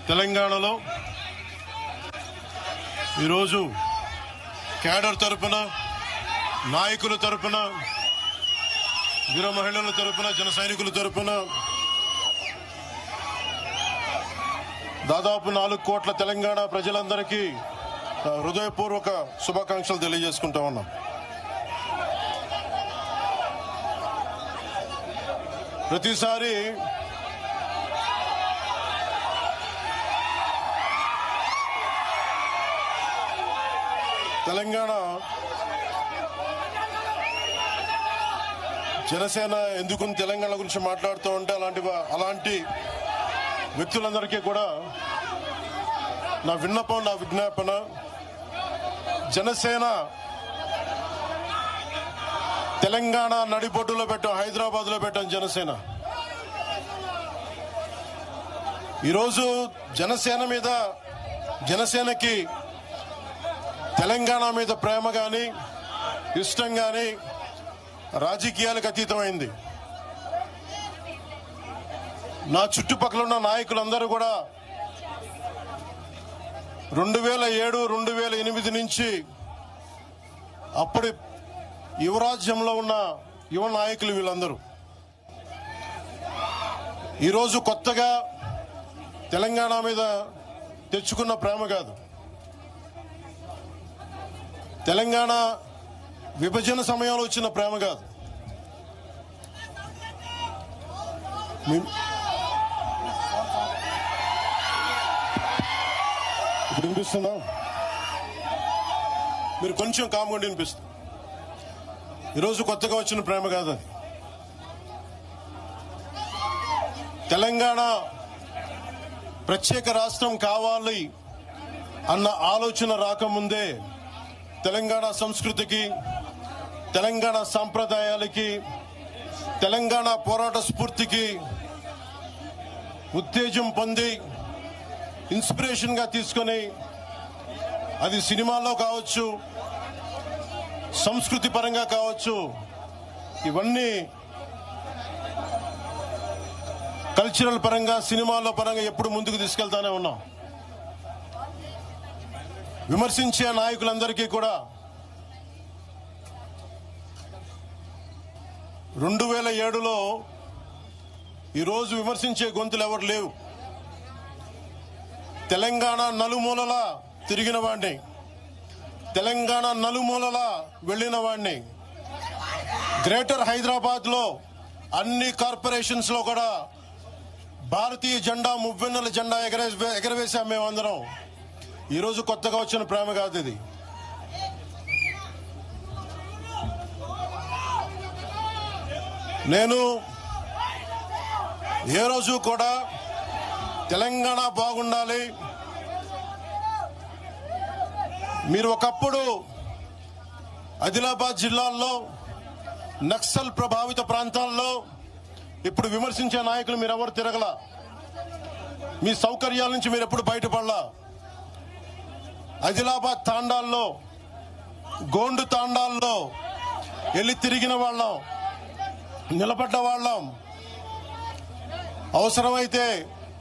తెలంగాణలో ఈరోజు క్యాడర్ తరపున, నాయకుల తరపున, వీర మహిళల తరపున, జన సైనికుల తరపున దాదాపు 4 కోట్ల తెలంగాణ ప్రజలందరికీ హృదయపూర్వక శుభాకాంక్షలు తెలియజేసుకుంటా ఉన్నాం. ప్రతిసారి తెలంగాణ జనసేన ఎందుకు తెలంగాణ గురించి మాట్లాడుతూ ఉంటే అలాంటి వ్యక్తులందరికీ కూడా నా విన్నపం, నా విజ్ఞాపన, జనసేన తెలంగాణ నడిబొడ్డులో పెట్టాం, హైదరాబాద్ లో పెట్టాం జనసేన. ఈరోజు జనసేనకి తెలంగాణ మీద ప్రేమ గాని, ఇష్టం గాని రాజకీయాలకు అతీతమైంది. నా చుట్టుపక్కల ఉన్న నాయకులందరూ కూడా 2007, 2008 నుంచి అప్పటి యువరాజ్యంలో ఉన్న యువ నాయకులు వీళ్ళందరూ ఈరోజు కొత్తగా తెలంగాణ మీద తెచ్చుకున్న ప్రేమ కాదు. తెలంగాణ విభజన సమయంలో వచ్చిన ప్రేమ కాదు. ఇప్పుడు వినిపిస్తుందా? మీరు కొంచెం కామ్గా వినిపిస్తుంది. ఈరోజు కొత్తగా వచ్చిన ప్రేమ కాదు అది. తెలంగాణ ప్రత్యేక రాష్ట్రం కావాలి అన్న ఆలోచన రాకముందే తెలంగాణ సంస్కృతికి, తెలంగాణ సాంప్రదాయాలకి, తెలంగాణ పోరాట స్ఫూర్తికి ఉత్తేజం పొంది ఇన్స్పిరేషన్ గా తీసుకొని, అది సినిమాల్లో కావచ్చు, సంస్కృతి పరంగా కావచ్చు, ఇవన్నీ కల్చరల్ పరంగా, సినిమాల్లో పరంగా ఎప్పుడు ముందుకు తీసుకెళ్తానే ఉన్నాం. విమర్శించే నాయకులందరికీ కూడా 2007లో ఈరోజు విమర్శించే గొంతులు ఎవరు లేవు. తెలంగాణ నలుమూలలా తిరిగిన వాడిని, తెలంగాణ నలుమూలలా వెళ్లిన వాడిని, గ్రేటర్ హైదరాబాద్ లో అన్ని కార్పొరేషన్స్ లో కూడా భారతీయ జెండా, మువ్వెన్నెల జెండా ఎగరవేశాం మేమందరం. ఈరోజు కొత్తగా వచ్చిన ప్రేమ కాదు ఇది. నేను ఏ రోజు కూడా తెలంగాణ బాగుండాలి, మీరు ఒకప్పుడు ఆదిలాబాద్ జిల్లాల్లో నక్సల్ ప్రభావిత ప్రాంతాల్లో ఇప్పుడు విమర్శించే నాయకులు మీరెవరు తిరగలా, మీ సౌకర్యాల నుంచి మీరు ఎప్పుడు బయటపడలా. ఆదిలాబాద్ తాండాల్లో, గోండు తాండాల్లో వెళ్ళి తిరిగిన వాళ్ళం, నిలబడ్డ వాళ్ళం. అవసరమైతే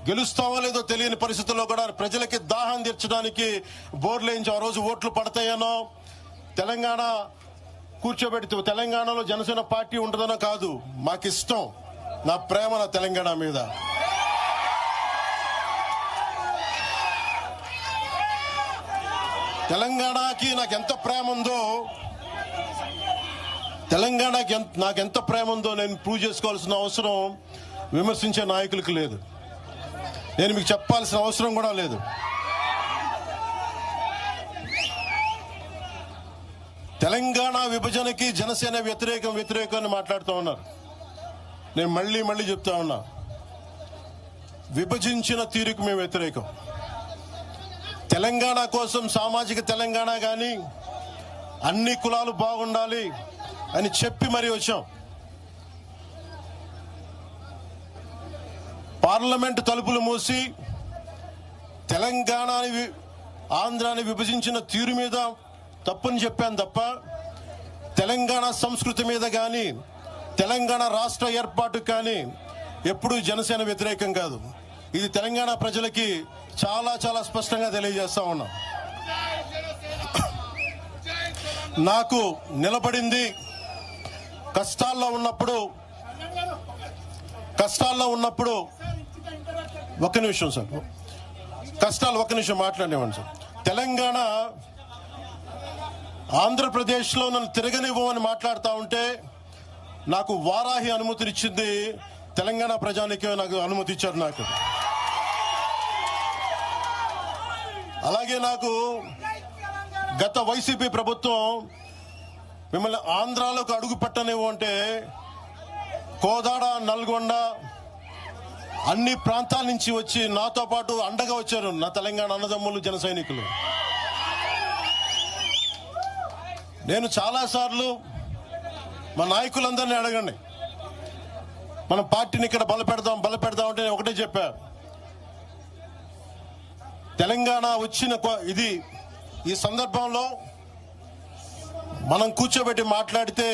గెలుస్తామో లేదో తెలియని పరిస్థితుల్లో కూడా ప్రజలకి దాహం తీర్చడానికి బోర్లేయించి ఆ రోజు ఓట్లు పడతాయనో, తెలంగాణ కూర్చోబెడితే తెలంగాణలో జనసేన పార్టీ ఉంటుందనో కాదు. మాకిష్టం, నా ప్రేమ నా తెలంగాణ మీద. తెలంగాణకి నాకెంత ప్రేమ ఉందో, తెలంగాణకి నాకెంత ప్రేమ ఉందో నేను ప్రూవ్ చేసుకోవాల్సిన అవసరం విమర్శించే నాయకులకు లేదు. నేను మీకు చెప్పాల్సిన అవసరం కూడా లేదు. తెలంగాణ విభజనకి జనసేన వ్యతిరేకం అని మాట్లాడుతూ ఉన్నారు. నేను మళ్ళీ చెప్తా ఉన్నా, విభజించిన తీరుకు మేము వ్యతిరేకం. తెలంగాణ కోసం, సామాజిక తెలంగాణ గాని, అన్ని కులాలు బాగుండాలి అని చెప్పి మరీ వచ్చాం. పార్లమెంటు తలుపులు మూసి తెలంగాణని, ఆంధ్రాని విభజించిన తీరు మీద తప్పని చెప్పాను తప్ప, తెలంగాణ సంస్కృతి మీద కానీ, తెలంగాణ రాష్ట్ర ఏర్పాటు కానీ ఎప్పుడూ జనసేన వ్యతిరేకం కాదు. ఇది తెలంగాణ ప్రజలకి చాలా చాలా స్పష్టంగా తెలియజేస్తా ఉన్నా. నాకు నిలబడింది కష్టాల్లో ఉన్నప్పుడు ఒక్క నిమిషం సార్, ఒక్క నిమిషం మాట్లాడేవాడిని సార్. తెలంగాణ ఆంధ్రప్రదేశ్లో నన్ను తిరగనివ్వమని మాట్లాడుతూ ఉంటే నాకు వారాహి అనుమతినిచ్చింది తెలంగాణ ప్రజానికే నాకు అనుమతి ఇచ్చారు. నాకు అలాగే నాకు గత వైసీపీ ప్రభుత్వం మిమ్మల్ని ఆంధ్రాలోకి అడుగు పెట్టనివ్వంటే కోదాడ, నల్గొండ అన్ని ప్రాంతాల నుంచి వచ్చి నాతో పాటు అండగా వచ్చారు నా తెలంగాణ అన్నదమ్ములు, జన సైనికులు. నేను చాలాసార్లు మా నాయకులందరినీ అడగండి, మన పార్టీని ఇక్కడ బలపెడదాం అంటే నేను ఒకటే చెప్పా, తెలంగాణ వచ్చిన ఈ సందర్భంలో మనం కూర్చోబెట్టి మాట్లాడితే